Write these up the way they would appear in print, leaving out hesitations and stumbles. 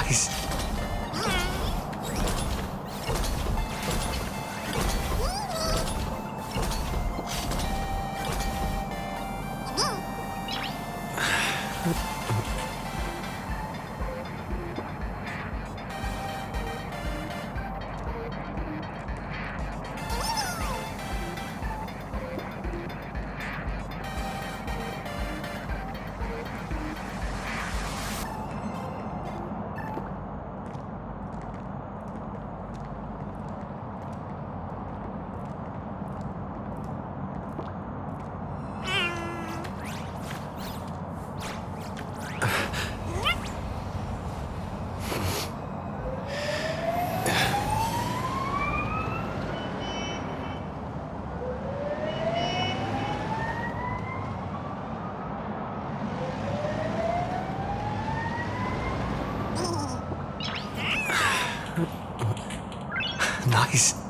Nice. Nice.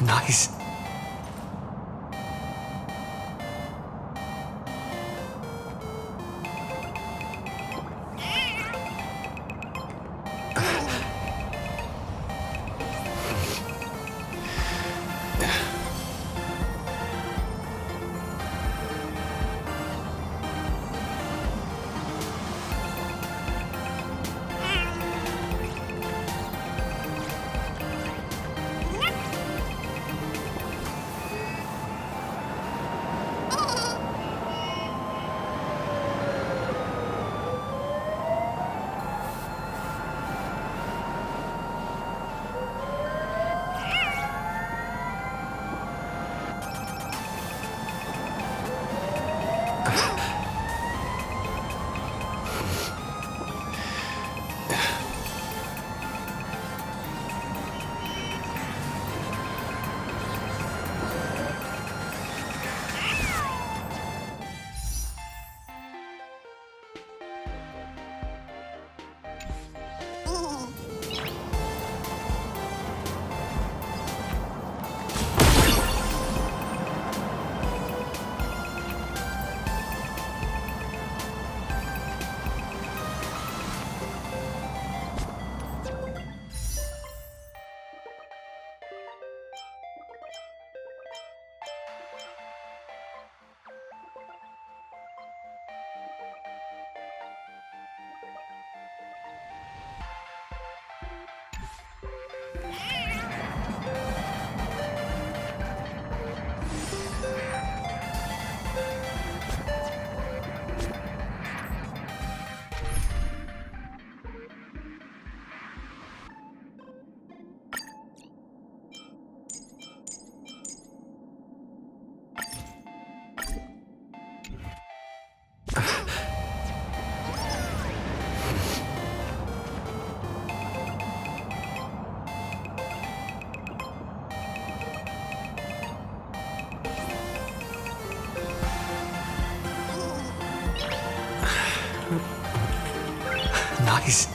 Nice. Nice.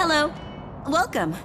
Hello. Welcome.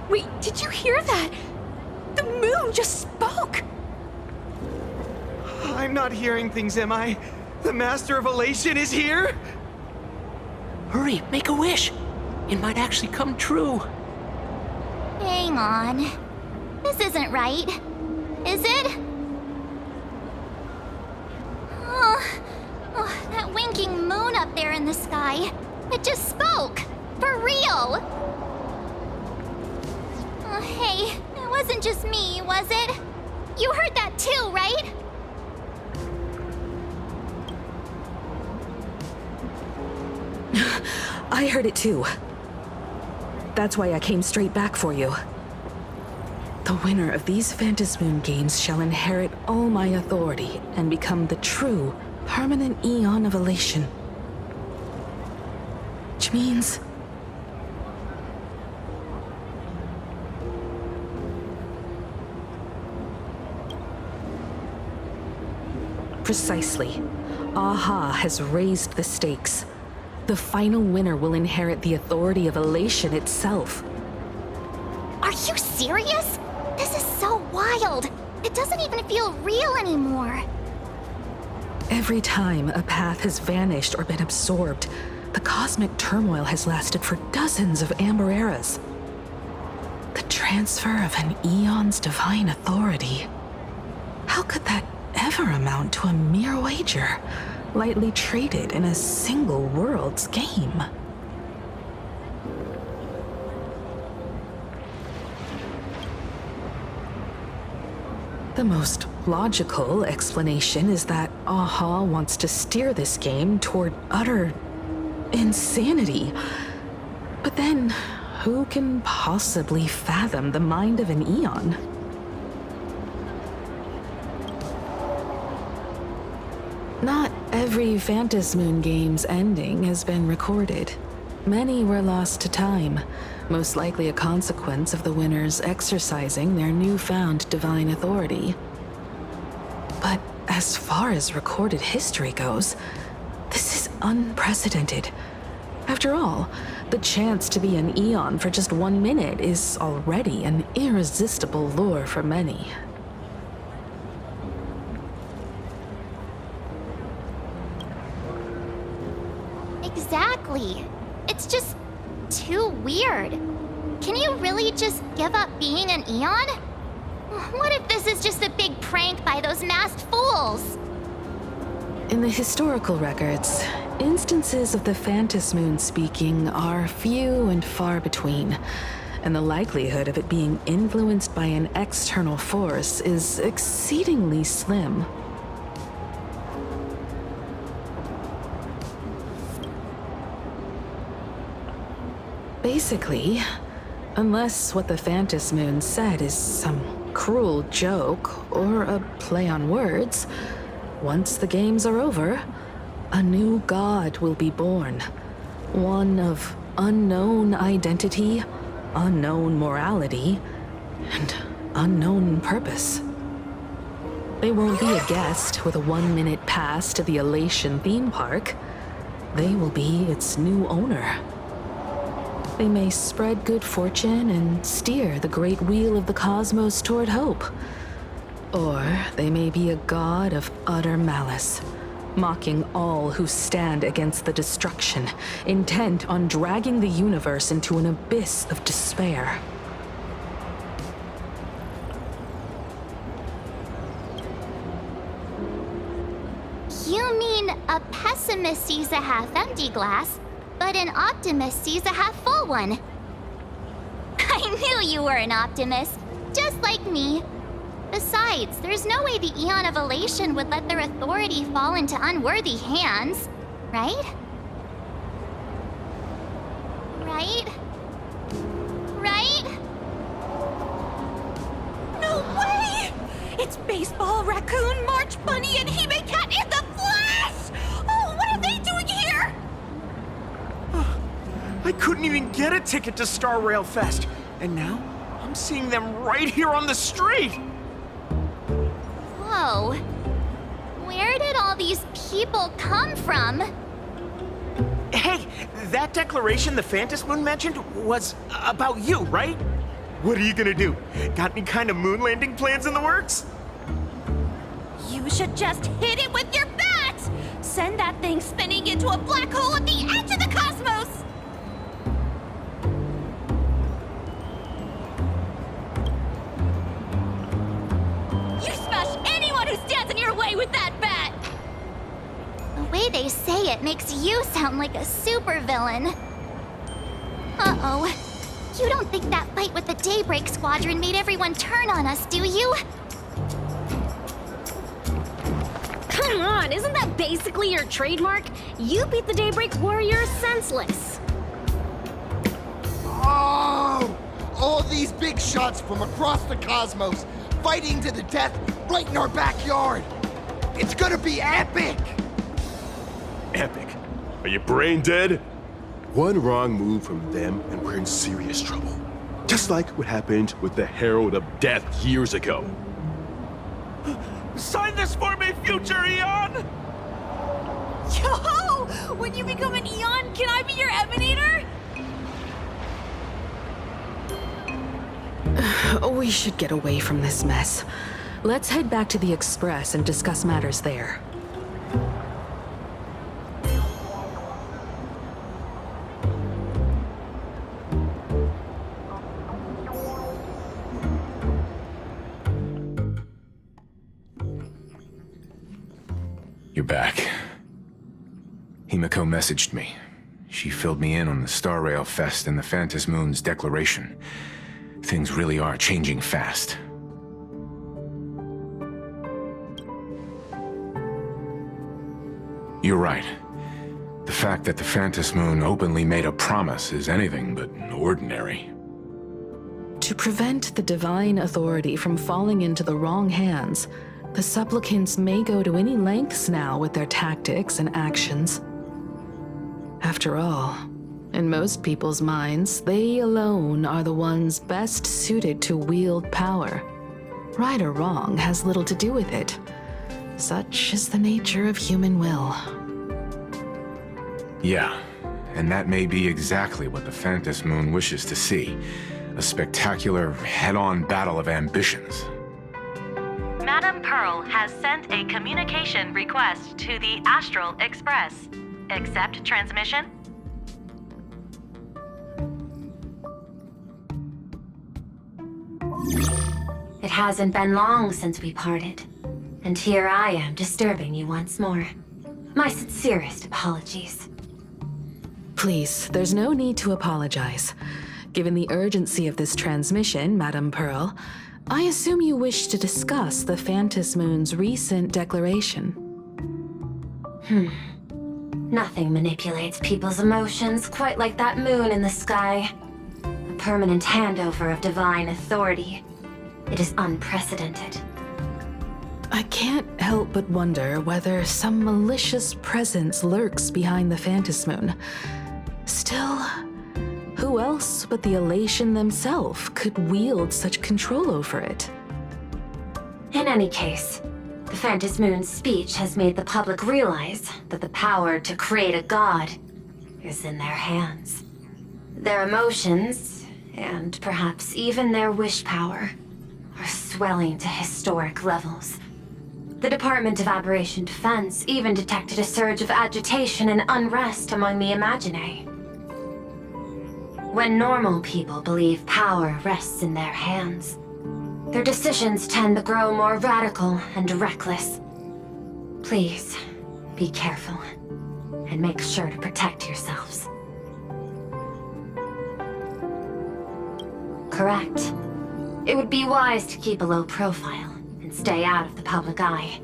Wait, did you hear that? The moon just spoke! I'm not hearing things, am I? The Master of Elation is here? Hurry, make a wish. It might actually come true. Hang on. This isn't right. Is it? Oh, that winking moon up there in the sky. It just spoke. For real. Oh, hey, it wasn't just me, was it? You heard that too, right? I heard it too. That's why I came straight back for you. The winner of these Phantasmoon games shall inherit all my authority and become the true, permanent Eon of Elation. Which means... Precisely. Aha has raised the stakes. The final winner will inherit the authority of Elation itself. Are you serious? This is so wild. It doesn't even feel real anymore. Every time a path has vanished or been absorbed, the cosmic turmoil has lasted for dozens of Amber eras. The transfer of an Eon's divine authority. How could that ever amount to a mere wager, lightly traded in a single world's game? The most logical explanation is that Aha wants to steer this game toward utter insanity. But then, who can possibly fathom the mind of an Eon? Not every Phantasmoon game's ending has been recorded. Many were lost to time, most likely a consequence of the winners exercising their newfound divine authority. But as far as recorded history goes, this is unprecedented. After all, the chance to be an Eon for just 1 minute is already an irresistible lure for many. Exactly. It's just too weird. Can you really just give up being an Eon? What if this is just a big prank by those masked fools? In the historical records, instances of the Phantasmoon speaking are few and far between, and the likelihood of it being influenced by an external force is exceedingly slim. Basically, unless what the Phantasmoon said is some cruel joke or a play on words, once the games are over, a new god will be born. One of unknown identity, unknown morality, and unknown purpose. They won't be a guest with a 1-minute pass to the Elation theme park. They will be its new owner. They may spread good fortune and steer the great wheel of the cosmos toward hope. Or they may be a god of utter malice, mocking all who stand against the destruction, intent on dragging the universe into an abyss of despair. You mean a pessimist sees a half-empty glass, but an optimist sees a half-full one. I knew you were an optimist, just like me. Besides, there's no way the Eon of Elation would let their authority fall into unworthy hands, right? Right? Right? No way! It's Baseball, Raccoon, March Bunny, and Hime Cat in the flesh! Oh, what are they doing here? I couldn't even get a ticket to Star Rail Fest, and now I'm seeing them right here on the street! Whoa. Where did all these people come from? Hey, that declaration the Phantasmoon mentioned was about you, right? What are you gonna do? Got any kind of moon landing plans in the works? You should just hit it with your bat! Send that thing spinning into a black hole at the edge of the cosmos! You smash anyone who stands in your way with that bat! The way they say it makes you sound like a supervillain. Uh-oh. You don't think that fight with the Daybreak Squadron made everyone turn on us, do you? Come on, isn't that basically your trademark? You beat the Daybreak Warriors senseless. Oh! All these big shots from across the cosmos, fighting to the death right in our backyard. It's gonna be epic! Epic. Are you brain dead? One wrong move from them and we're in serious trouble. Just like what happened with the Herald of Death years ago. Sign this for me, future Eon! Yo! When you become an Eon, can I be your Emanator? We should get away from this mess. Let's head back to the Express and discuss matters there. You're back. Himiko messaged me. She filled me in on the Star Rail Fest and the Phantom Moon's declaration. Things really are changing fast. You're right. The fact that the Phantom Moon openly made a promise is anything but ordinary. To prevent the divine authority from falling into the wrong hands, the supplicants may go to any lengths now with their tactics and actions. After all, in most people's minds, they alone are the ones best suited to wield power. Right or wrong has little to do with it. Such is the nature of human will. Yeah, and that may be exactly what the Phantom Moon wishes to see. A spectacular, head-on battle of ambitions. Madam Pearl has sent a communication request to the Astral Express. Accept transmission? It hasn't been long since we parted, and here I am disturbing you once more. My sincerest apologies. Please, there's no need to apologize. Given the urgency of this transmission, Madam Pearl, I assume you wish to discuss the Phantom Moon's recent declaration. Nothing manipulates people's emotions quite like that moon in the sky. A permanent handover of divine authority. It is unprecedented. I can't help but wonder whether some malicious presence lurks behind the Phantom Moon. Still, who else but the Elation themselves could wield such control over it? In any case, the Phantom Moon's speech has made the public realize that the power to create a god is in their hands. Their emotions, and perhaps even their wish power, are swelling to historic levels. The Department of Aberration Defense even detected a surge of agitation and unrest among the Imaginae. When normal people believe power rests in their hands, their decisions tend to grow more radical and reckless. Please, be careful, and make sure to protect yourselves. Correct. It would be wise to keep a low profile and stay out of the public eye.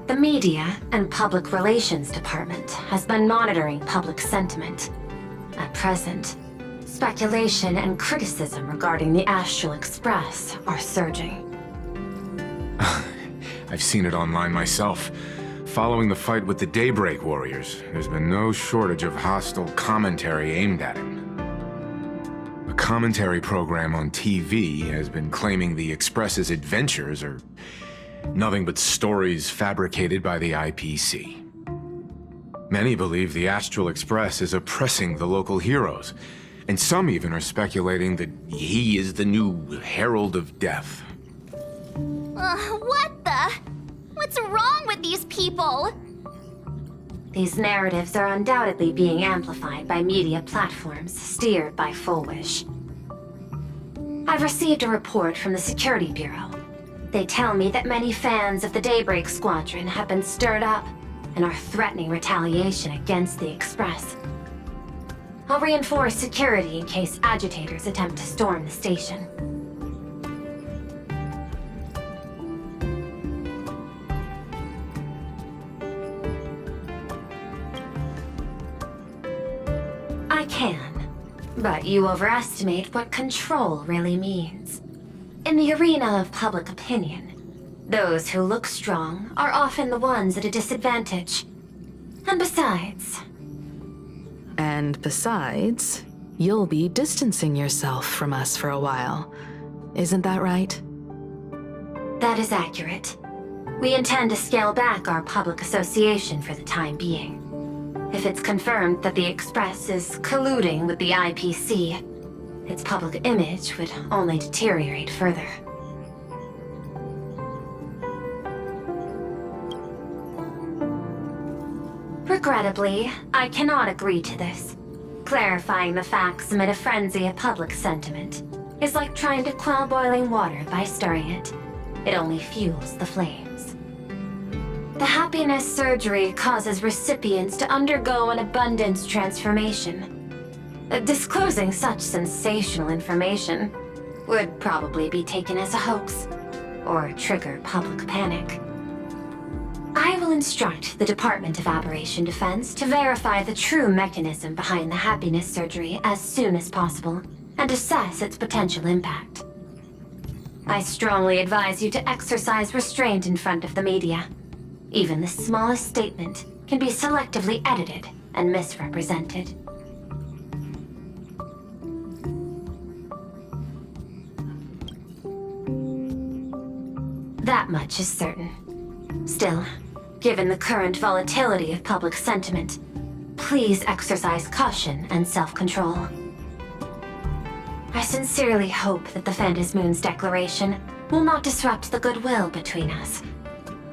The Media and Public Relations Department has been monitoring public sentiment. At present, speculation and criticism regarding the Astral Express are surging. I've seen it online myself. Following the fight with the Daybreak Warriors, there's been no shortage of hostile commentary aimed at him. A commentary program on TV has been claiming the Express's adventures are nothing but stories fabricated by the IPC. Many believe the Astral Express is oppressing the local heroes, And some even are speculating that he is the new Herald of Death. What the? What's wrong with these people? These narratives are undoubtedly being amplified by media platforms steered by Full Wish. I've received a report from the Security Bureau. They tell me that many fans of the Daybreak Squadron have been stirred up and are threatening retaliation against the Express. I'll reinforce security in case agitators attempt to storm the station. I can, but you overestimate what control really means. In the arena of public opinion, those who look strong are often the ones at a disadvantage. And besides, you'll be distancing yourself from us for a while. Isn't that right? that is accurate. We intend to scale back our public association for the time being. If it's confirmed that the Express is colluding with the IPC, its public image would only deteriorate further. Regrettably, I cannot agree to this. Clarifying the facts amid a frenzy of public sentiment is like trying to quell boiling water by stirring it. It only fuels the flames. The happiness surgery causes recipients to undergo an abundance transformation. Disclosing such sensational information would probably be taken as a hoax, or trigger public panic. I will instruct the Department of Aberration Defense to verify the true mechanism behind the happiness surgery as soon as possible, and assess its potential impact. I strongly advise you to exercise restraint in front of the media. Even the smallest statement can be selectively edited and misrepresented. That much is certain. Still, given the current volatility of public sentiment, please exercise caution and self-control. I sincerely hope that the Phantasmoon's declaration will not disrupt the goodwill between us.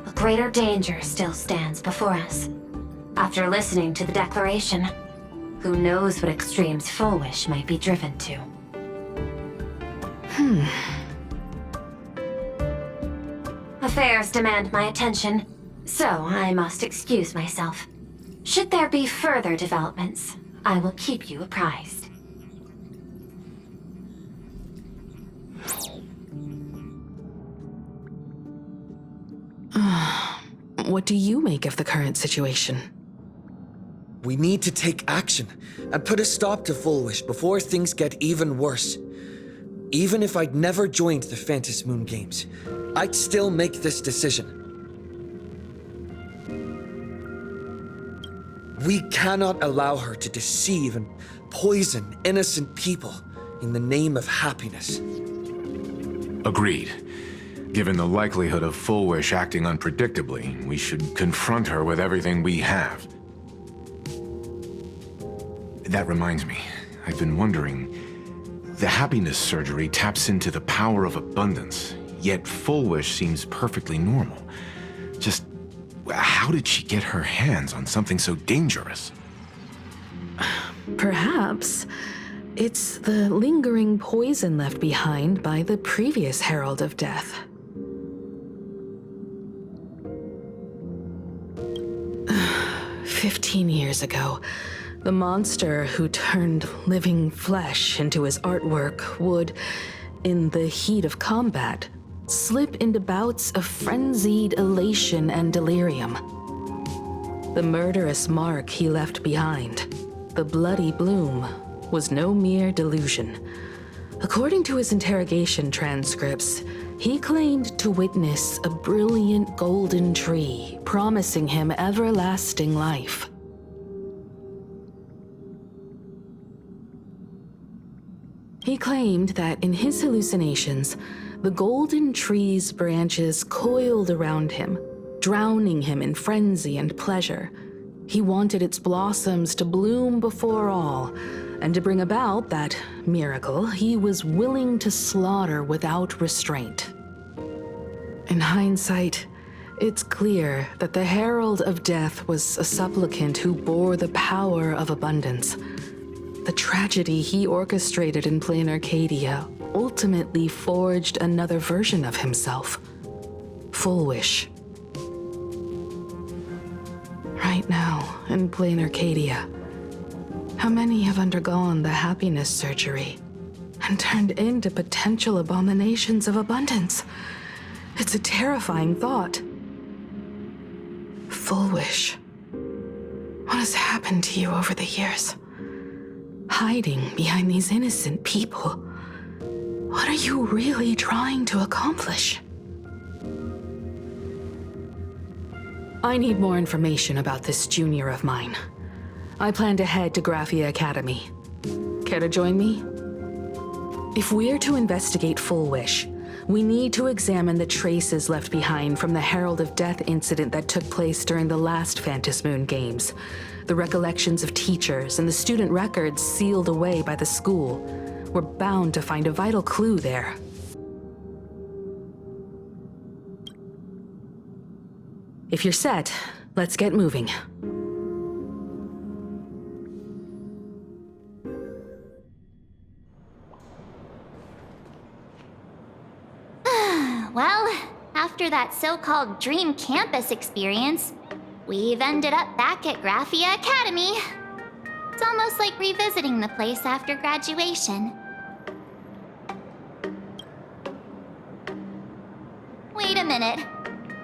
A greater danger still stands before us. After listening to the declaration, who knows what extremes Full Wish might be driven to. Affairs demand my attention, so I must excuse myself. Should there be further developments, I will keep you apprised. What do you make of the current situation? We need to take action and put a stop to Full Wish before things get even worse. Even if I'd never joined the Phantasmoon Games, I'd still make this decision. We cannot allow her to deceive and poison innocent people in the name of happiness. Agreed. Given the likelihood of Full Wish acting unpredictably, we should confront her with everything we have. That reminds me, I've been wondering, the happiness surgery taps into the power of abundance, yet Full Wish seems perfectly normal. Just, how did she get her hands on something so dangerous? Perhaps it's the lingering poison left behind by the previous Herald of Death. 15 years ago, the monster who turned living flesh into his artwork would, in the heat of combat, slip into bouts of frenzied elation and delirium. The murderous mark he left behind, the bloody bloom, was no mere delusion. According to his interrogation transcripts, he claimed to witness a brilliant golden tree promising him everlasting life. He claimed that in his hallucinations, the golden tree's branches coiled around him, drowning him in frenzy and pleasure. He wanted its blossoms to bloom before all, And to bring about that miracle, he was willing to slaughter without restraint. In hindsight, it's clear that the Herald of Death was a supplicant who bore the power of abundance. The tragedy he orchestrated in plain Arcadia ultimately forged another version of himself. Full Wish. Right now, in plain Arcadia, how many have undergone the happiness surgery and turned into potential abominations of abundance? It's a terrifying thought. Full Wish. What has happened to you over the years? Hiding behind these innocent people. What are you really trying to accomplish? I need more information about this junior of mine. I plan to head to Graphia Academy. Care to join me? If we're to investigate Full Wish, we need to examine the traces left behind from the Herald of Death incident that took place during the last Phantom Moon Games. The recollections of teachers and the student records sealed away by the school. We're bound to find a vital clue there. If you're set, let's get moving. Well, after that so-called dream campus experience, we've ended up back at Graphia Academy. It's almost like revisiting the place after graduation. Wait a minute.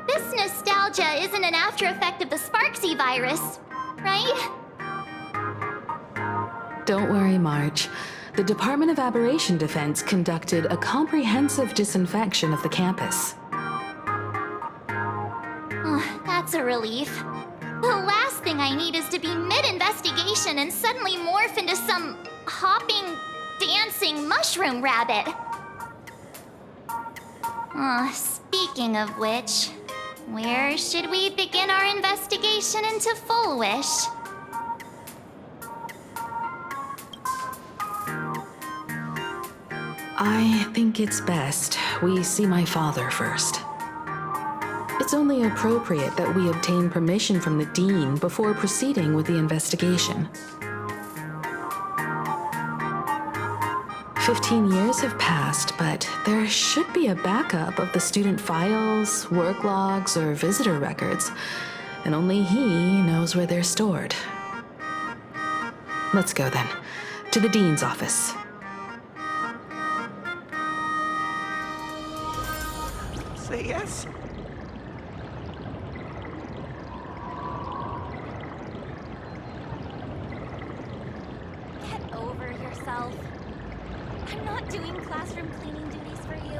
This nostalgia isn't an after effect of the Sparksy virus, right? Don't worry, Marge. The Department of Aberration Defense conducted a comprehensive disinfection of the campus. Oh, that's a relief. The last thing I need is to be mid-investigation and suddenly morph into some hopping, dancing mushroom rabbit. Speaking of which, where should we begin our investigation into Full Wish? I think it's best we see my father first. It's only appropriate that we obtain permission from the Dean before proceeding with the investigation. 15 years have passed, but there should be a backup of the student files, work logs, or visitor records, and only he knows where they're stored. Let's go then, to the Dean's office. Say yes? Get over yourself. I'm not doing classroom cleaning duties for you.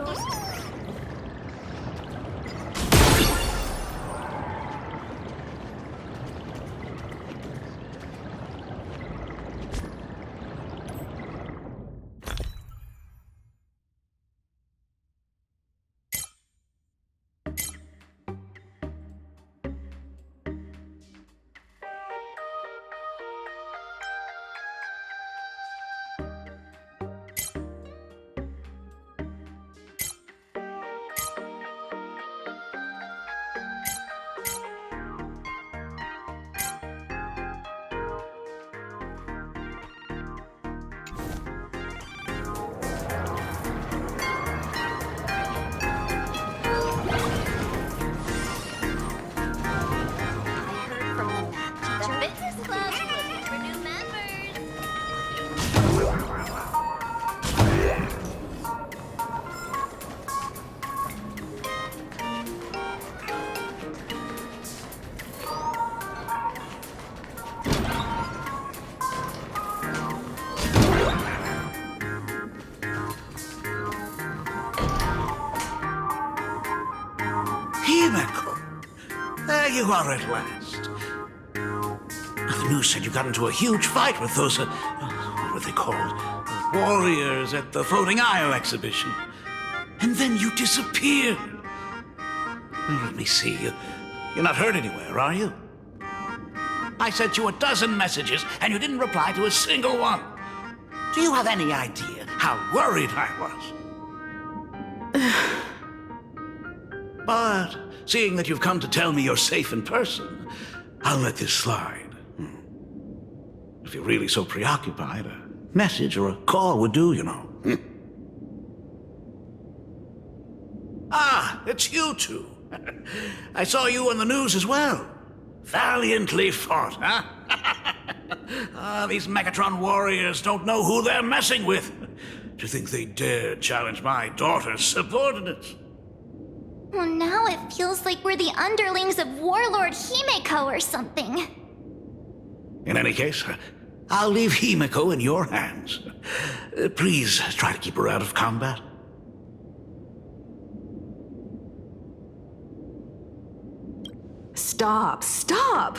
There you are at last. The news said you got into a huge fight with those, what were they called? Warriors at the Floating Isle exhibition. And then you disappeared. Let me see. You're not hurt anywhere, are you? I sent you a dozen messages, and you didn't reply to a single one. Do you have any idea how worried I was? But seeing that you've come to tell me you're safe in person, I'll let this slide. If you're really so preoccupied, a message or a call would do, you know. Ah, it's you two. I saw you on the news as well. Valiantly fought, huh? These Megatron warriors don't know who they're messing with. To think they dare challenge my daughter's subordinates. Well, now it feels like we're the underlings of Warlord Himeko or something. In any case, I'll leave Himeko in your hands. Please try to keep her out of combat. Stop!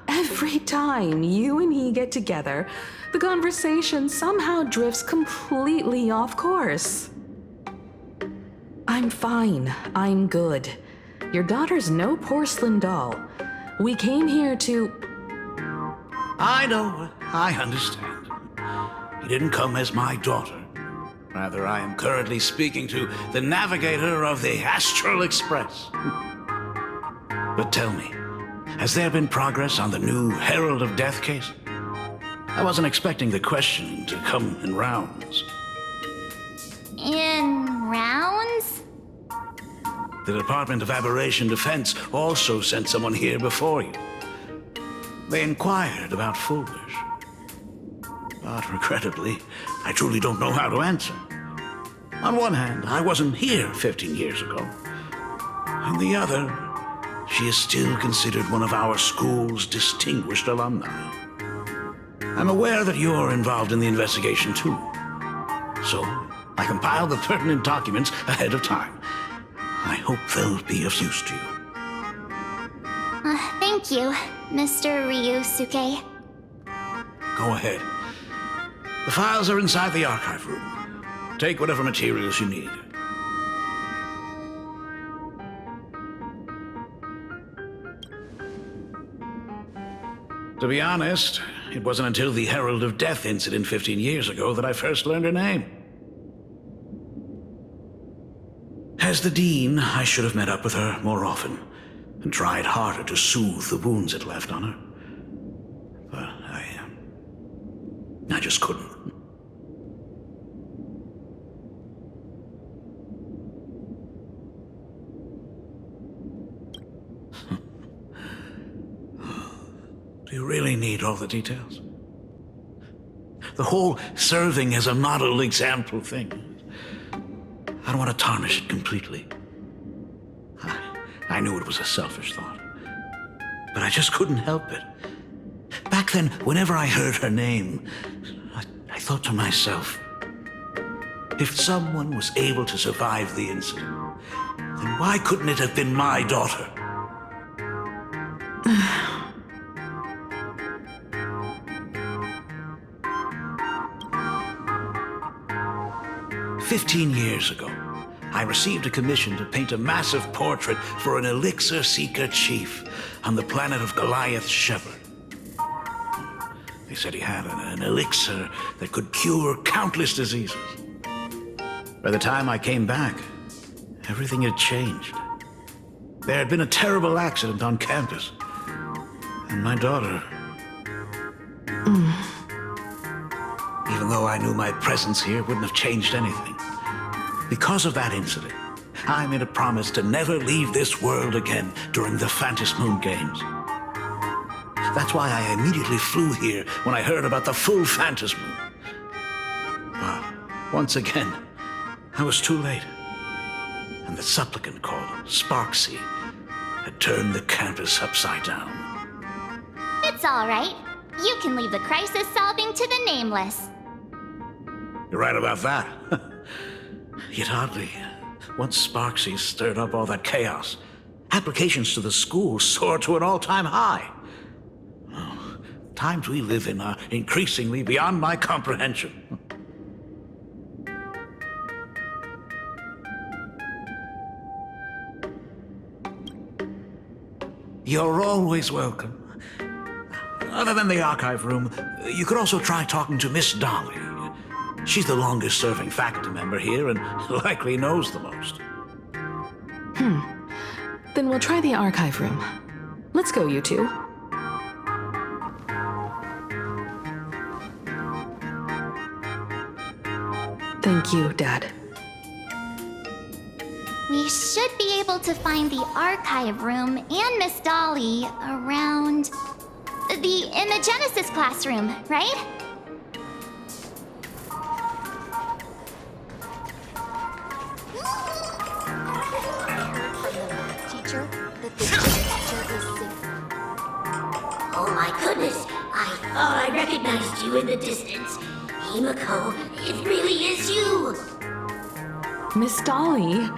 Every time you and he get together, the conversation somehow drifts completely off course. I'm fine. I'm good. Your daughter's no porcelain doll. We came here to... I know. I understand. You didn't come as my daughter. Rather, I am currently speaking to the navigator of the Astral Express. But tell me, has there been progress on the new Herald of Death case? I wasn't expecting the questioning to come in rounds. In rounds? The Department of Aberration Defense also sent someone here before you. They inquired about Foolish. But regrettably, I truly don't know how to answer. On one hand, I wasn't here 15 years ago. On the other, she is still considered one of our school's distinguished alumni. I'm aware that you're involved in the investigation too. So, I compiled the pertinent documents ahead of time. I hope they'll be of use to you. Thank you, Mr. Ryusuke. Go ahead. The files are inside the archive room. Take whatever materials you need. To be honest, it wasn't until the Herald of Death incident 15 years ago that I first learned her name. As the Dean, I should have met up with her more often and tried harder to soothe the wounds it left on her. But I just couldn't. Do you really need all the details? The whole serving as a model example thing. I don't want to tarnish it completely. I knew it was a selfish thought, but I just couldn't help it. Back then, whenever I heard her name, I thought to myself, if someone was able to survive the incident, then why couldn't it have been my daughter? 15 years ago, I received a commission to paint a massive portrait for an elixir seeker chief on the planet of Goliath Shepherd. They said he had an elixir that could cure countless diseases. By the time I came back, everything had changed. There had been a terrible accident on campus, and my daughter... Even though I knew my presence here wouldn't have changed anything. Because of that incident, I made a promise to never leave this world again during the Phantom Moon Games. That's why I immediately flew here when I heard about the full Phantom Moon. But once again, I was too late. And the supplicant called Sparksy had turned the campus upside down. It's all right. You can leave the crisis solving to the Nameless. You're right about that. Yet oddly, once Sparksy stirred up all that chaos, applications to the school soared to an all-time high. Oh, times we live in are increasingly beyond my comprehension. You're always welcome. Other than the archive room, you could also try talking to Miss Dolly. She's the longest-serving faculty member here and likely knows the most. Then we'll try the archive room. Let's go, you two. Thank you, Dad. We should be able to find the archive room and Miss Dolly around the Imagenesis classroom, right? Oh my goodness, I thought I recognized you in the distance. Himiko, it really is you! Miss Dolly,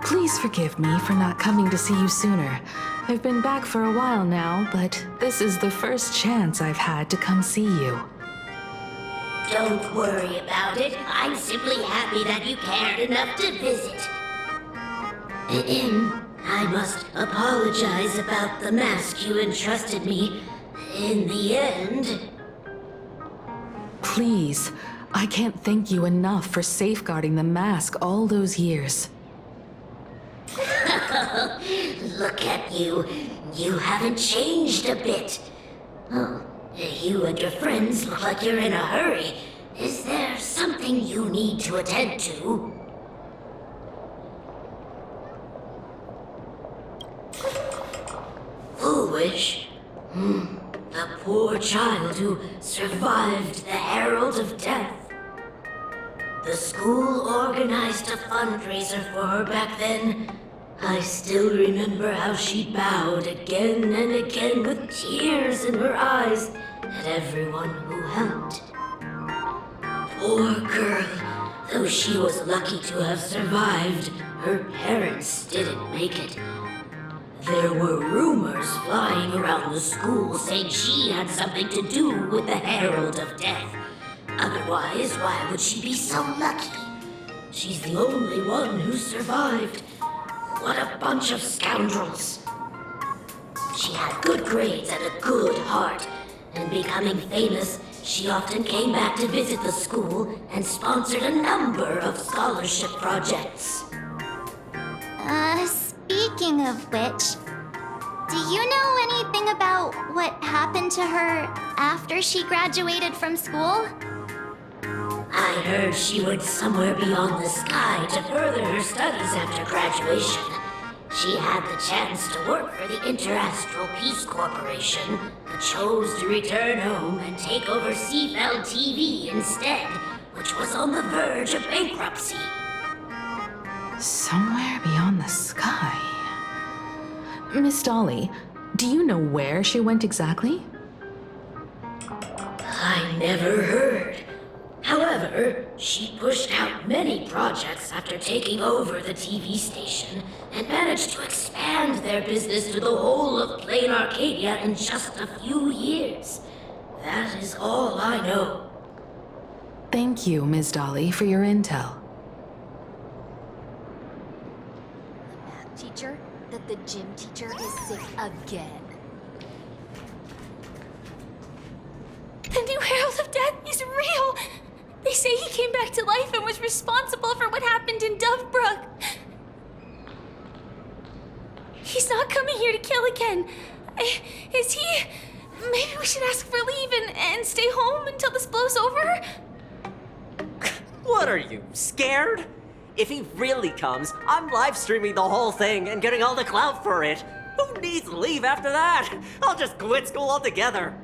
please forgive me for not coming to see you sooner. I've been back for a while now, but this is the first chance I've had to come see you. Don't worry about it. I'm simply happy that you cared enough to visit. I must apologize about the mask you entrusted me. In the end... Please, I can't thank you enough for safeguarding the mask all those years. Look at you. You haven't changed a bit. Oh, you and your friends look like you're in a hurry. Is there something you need to attend to? Foolish? The poor child who survived the Herald of Death. The school organized a fundraiser for her back then. I still remember how she bowed again and again with tears in her eyes at everyone who helped. Poor girl. Though she was lucky to have survived, her parents didn't make it. There were rumors flying around the school saying she had something to do with the Herald of Death. Otherwise, why would she be so lucky? She's the only one who survived. What a bunch of scoundrels. She had good grades and a good heart, and becoming famous, she often came back to visit the school and sponsored a number of scholarship projects. Speaking of which, do you know anything about what happened to her after she graduated from school? I heard she went somewhere beyond the sky to further her studies after graduation. She had the chance to work for the Interastral Peace Corporation, but chose to return home and take over Seafeld TV instead, which was on the verge of bankruptcy. Somewhere beyond the sky. Miss Dolly, do you know where she went exactly? I never heard. However, she pushed out many projects after taking over the TV station and managed to expand their business to the whole of Plain Arcadia in just a few years. That is all I know. Thank you, Ms. Dolly, for your intel. The math teacher, that the gym teacher is sick again. The new Herald of Death is real! They say he came back to life and was responsible for what happened in Dovebrook. He's not coming here to kill again. Is he? Maybe we should ask for leave and stay home until this blows over? What are you, scared? If he really comes, I'm live streaming the whole thing and getting all the clout for it. Who needs leave after that? I'll just quit school altogether.